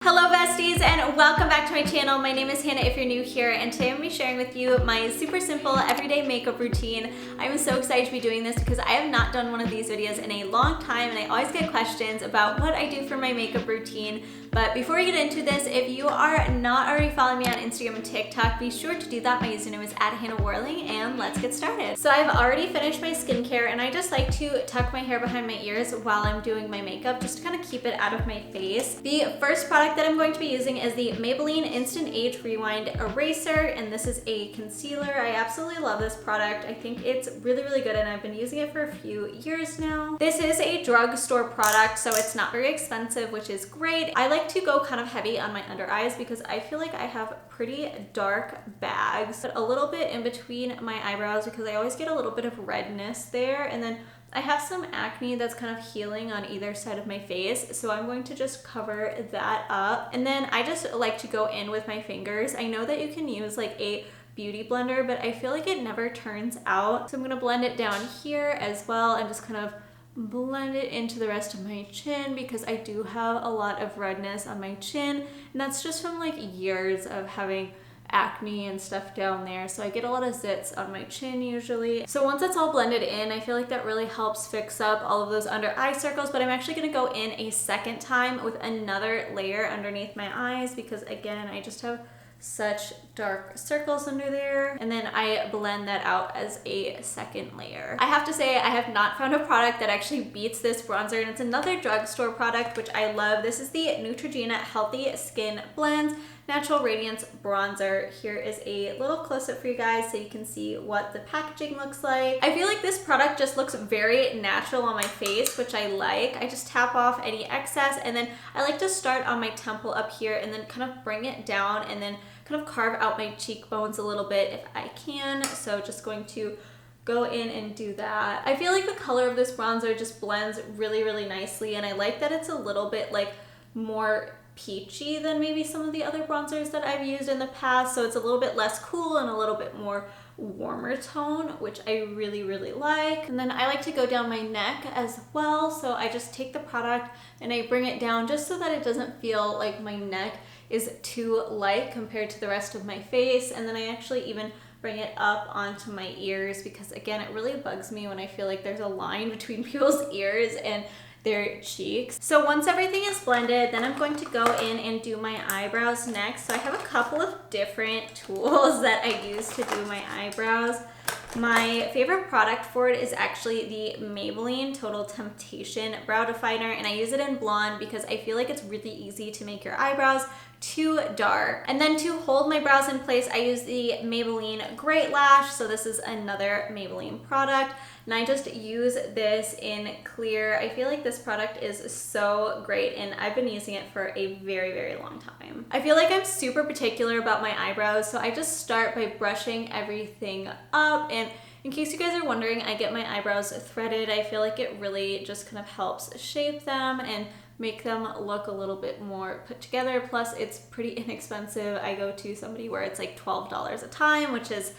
Hello besties and welcome back to my channel. My name is Hannah if you're new here, and today I'm going to be sharing with you my super simple everyday makeup routine. I'm so excited to be doing this because I have not done one of these videos in a long time and I always get questions about what I do for my makeup routine. But before we get into this, if you are not already following me on Instagram and TikTok, be sure to do that. My username is @HannahWhirling, and let's get started. So I've already finished my skincare and I just like to tuck my hair behind my ears while I'm doing my makeup just to kind of keep it out of my face. The first product that I'm going to be using is the Maybelline Instant Age Rewind Eraser, and this is a concealer. I absolutely love this product. I think it's really good and I've been using it for a few years now. This is a drugstore product, so it's not very expensive, which is great. I like to go kind of heavy on my under eyes because I feel like I have pretty dark bags, but a little bit in between my eyebrows because I always get a little bit of redness there, and then I have some acne that's kind of healing on either side of my face, so I'm going to just cover that up. And then I just like to go in with my fingers. I know that you can use like a beauty blender, but I feel like it never turns out. So I'm gonna blend it down here as well and just kind of blend it into the rest of my chin because I do have a lot of redness on my chin, and that's just from like years of having acne and stuff down there, so I get a lot of zits on my chin usually. So once it's all blended in, I feel like that really helps fix up all of those under eye circles, but I'm actually gonna go in a second time with another layer underneath my eyes because again, I just have such dark circles under there, and then I blend that out as a second layer. I have to say I have not found a product that actually beats this bronzer, and it's another drugstore product which I love. This is the Neutrogena Healthy Skin Blends Natural Radiance Bronzer. Here is a little close-up for you guys so you can see what the packaging looks like. I feel like this product just looks very natural on my face, which I like. I just tap off any excess, and then I like to start on my temple up here and then kind of bring it down and then kind of carve out my cheekbones a little bit if I can. So just going to go in and do that. I feel like the color of this bronzer just blends really nicely, and I like that it's a little bit like more peachy than maybe some of the other bronzers that I've used in the past, so it's a little bit less cool and a little bit more warmer tone, which I really like. And then I like to go down my neck as well, so I just take the product and I bring it down just so that it doesn't feel like my neck is too light compared to the rest of my face. And then I actually even bring it up onto my ears because again, it really bugs me when I feel like there's a line between people's ears and their cheeks. So once everything is blended, then I'm going to go in and do my eyebrows next. So I have a couple of different tools that I use to do my eyebrows. My favorite product for it is actually the Maybelline Total Temptation Brow Definer, and I use it in blonde because I feel like it's really easy to make your eyebrows too dark. And then to hold my brows in place, I use the Maybelline Great Lash. So this is another Maybelline product, and I just use this in clear. I feel like this product is so great, and I've been using it for a very long time. I feel like I'm super particular about my eyebrows, so I just start by brushing everything up. And in case you guys are wondering, I get my eyebrows threaded. I feel like it really just kind of helps shape them and make them look a little bit more put together. Plus it's pretty inexpensive. I go to somebody where it's like $12 a time, which is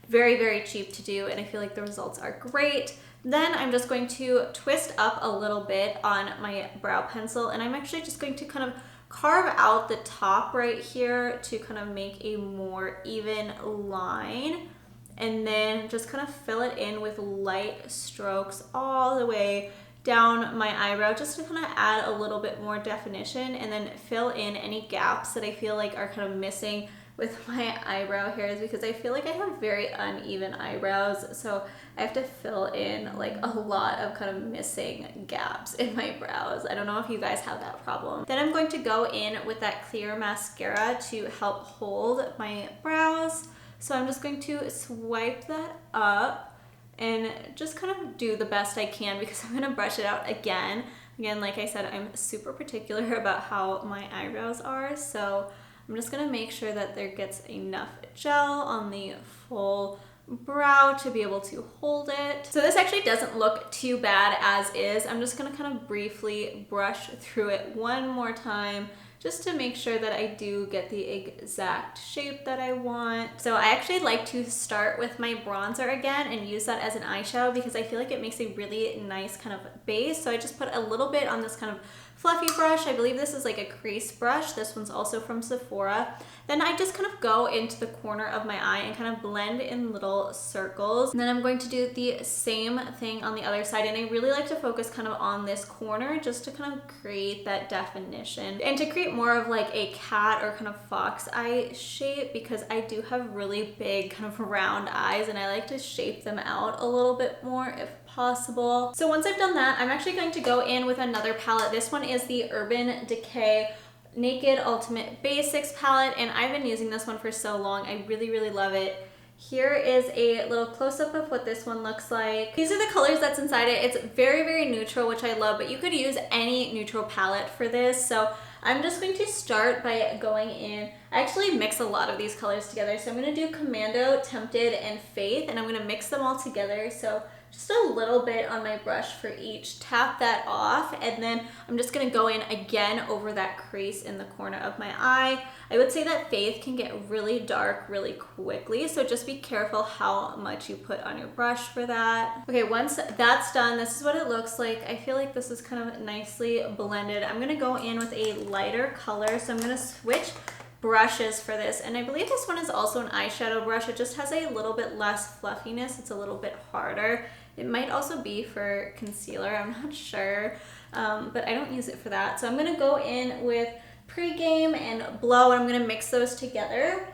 very cheap to do, and I feel like the results are great. Then I'm just going to twist up a little bit on my brow pencil, and I'm actually just going to kind of carve out the top right here to kind of make a more even line, and then just kind of fill it in with light strokes all the way down my eyebrow just to kind of add a little bit more definition, and then fill in any gaps that I feel like are kind of missing with my eyebrow hairs because I feel like I have very uneven eyebrows, so I have to fill in like a lot of kind of missing gaps in my brows. I don't know if you guys have that problem. Then I'm going to go in with that clear mascara to help hold my brows. So I'm just going to swipe that up and just kind of do the best I can because I'm going to brush it out again. Again, like I said, I'm super particular about how my eyebrows are, so I'm just gonna make sure that there gets enough gel on the full brow to be able to hold it. So this actually doesn't look too bad as is. I'm just gonna kind of briefly brush through it one more time just to make sure that I do get the exact shape that I want. So I actually like to start with my bronzer again and use that as an eyeshadow because I feel like it makes a really nice kind of base. So I just put a little bit on this kind of fluffy brush. I believe this is like a crease brush. This one's also from Sephora. Then I just kind of go into the corner of my eye and kind of blend in little circles. And then I'm going to do the same thing on the other side. And I really like to focus kind of on this corner just to kind of create that definition and to create more of like a cat or kind of fox eye shape, because I do have really big kind of round eyes and I like to shape them out a little bit more if possible. So once I've done that, I'm actually going to go in with another palette. This one is the Urban Decay Naked Ultimate Basics palette, and I've been using this one for so long. I really, really love it. Here is a little close-up of what this one looks like. These are the colors that's inside it. It's very, very neutral, which I love, but you could use any neutral palette for this. So I'm just going to start by going in. I actually mix a lot of these colors together. So I'm going to do Commando, Tempted, and Faith, and I'm going to mix them all together. So just a little bit on my brush for each. Tap that off, and then I'm just gonna go in again over that crease in the corner of my eye. I would say that Faith can get really dark really quickly, so just be careful how much you put on your brush for that. Okay, once that's done, this is what it looks like. I feel like this is kind of nicely blended. I'm gonna go in with a lighter color, so I'm gonna switch brushes for this, and I believe this one is also an eyeshadow brush. It just has a little bit less fluffiness. It's a little bit harder. It might also be for concealer, I'm not sure, but I don't use it for that. So I'm gonna go in with Pregame and Blow, and I'm gonna mix those together.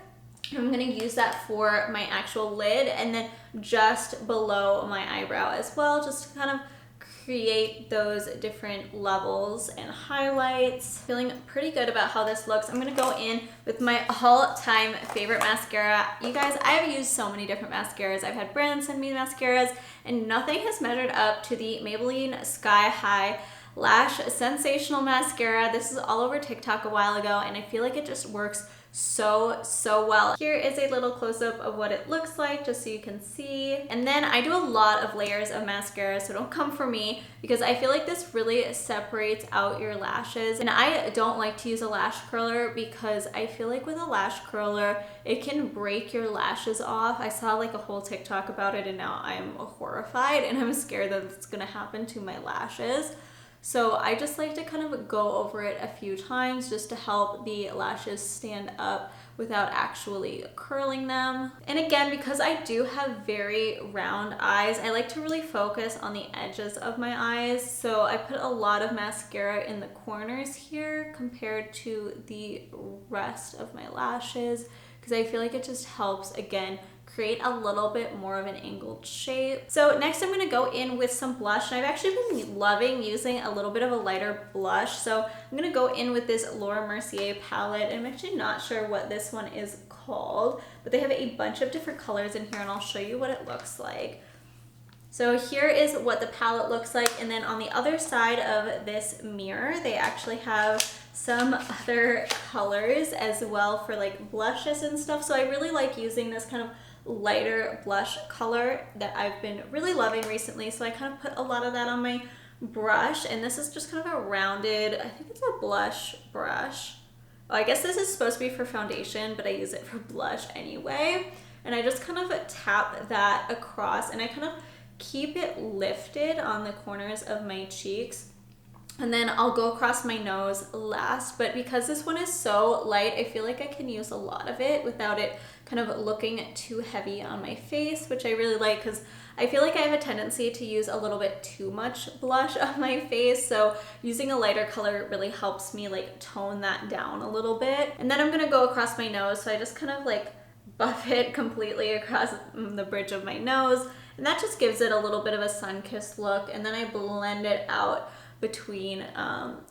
I'm gonna use that for my actual lid, and then just below my eyebrow as well, just to kind of create those different levels and highlights. Feeling pretty good about how this looks. I'm gonna go in with my all-time favorite mascara. You guys, I've used so many different mascaras. I've had brands send me mascaras, and nothing has measured up to the Maybelline Sky High Lash Sensational Mascara. This is all over TikTok a while ago, and I feel like it just works so well. Here is a little close-up of what it looks like, just so you can see. And then I do a lot of layers of mascara, so don't come for me, because I feel like this really separates out your lashes. And I don't like to use a lash curler, because I feel like with a lash curler, it can break your lashes off. I saw like a whole TikTok about it, and now I'm horrified, and I'm scared that it's gonna happen to my lashes. So I just like to kind of go over it a few times just to help the lashes stand up without actually curling them. And again, because I do have very round eyes, I like to really focus on the edges of my eyes. So I put a lot of mascara in the corners here compared to the rest of my lashes, because I feel like it just helps, again, create a little bit more of an angled shape. So next I'm gonna go in with some blush, and I've actually been loving using a little bit of a lighter blush. So I'm gonna go in with this Laura Mercier palette. I'm actually not sure what this one is called, but they have a bunch of different colors in here, and I'll show you what it looks like. So here is what the palette looks like, and then on the other side of this mirror, they actually have some other colors as well for like blushes and stuff. So I really like using this kind of lighter blush color that I've been really loving recently. So I kind of put a lot of that on my brush, and this is just kind of a rounded, I think it's a blush brush. Oh, I guess this is supposed to be for foundation, but I use it for blush anyway. And I just kind of tap that across, and I kind of keep it lifted on the corners of my cheeks. And then I'll go across my nose last, but because this one is so light, I feel like I can use a lot of it without it kind of looking too heavy on my face, which I really like, because I feel like I have a tendency to use a little bit too much blush on my face. So using a lighter color really helps me like tone that down a little bit. And then I'm gonna go across my nose. So I just kind of like buff it completely across the bridge of my nose. And that just gives it a little bit of a sun-kissed look. And then I blend it out between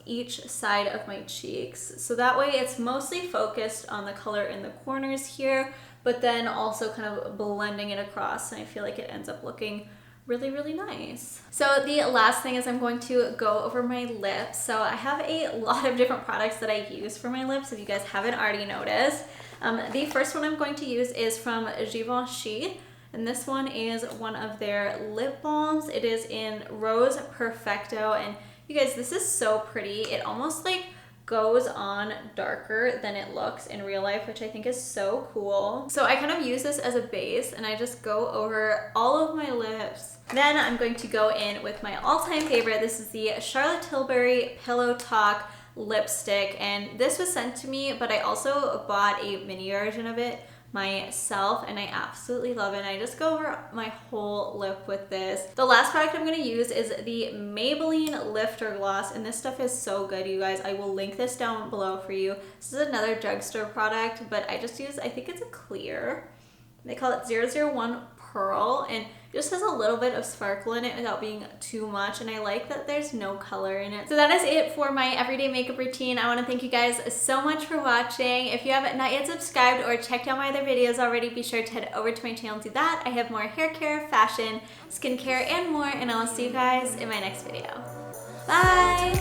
each side of my cheeks. So that way it's mostly focused on the color in the corners here, but then also kind of blending it across, and I feel like it ends up looking really, really nice. So the last thing is I'm going to go over my lips. So I have a lot of different products that I use for my lips, if you guys haven't already noticed. The first one I'm going to use is from Givenchy. And this one is one of their lip balms. It is in Rose Perfecto, and you guys, this is so pretty. It almost like goes on darker than it looks in real life, which I think is so cool. So I kind of use this as a base and I just go over all of my lips. Then I'm going to go in with my all-time favorite. This is the Charlotte Tilbury Pillow Talk lipstick, and this was sent to me, but I also bought a mini version of it myself and I absolutely love it. And I just go over my whole lip with this. The last product I'm going to use is the Maybelline Lifter Gloss, and this stuff is so good, you guys. I will link this down below for you. This is another drugstore product, but I just use, I think it's a clear. They call it 001 Pearl, and it just has a little bit of sparkle in it without being too much, and I like that there's no color in it. So that is it for my everyday makeup routine. I want to thank you guys so much for watching. If you haven't not yet subscribed or checked out my other videos already, be sure to head over to my channel and do that. I have more hair care, fashion, skincare, and more, and I will see you guys in my next video. Bye!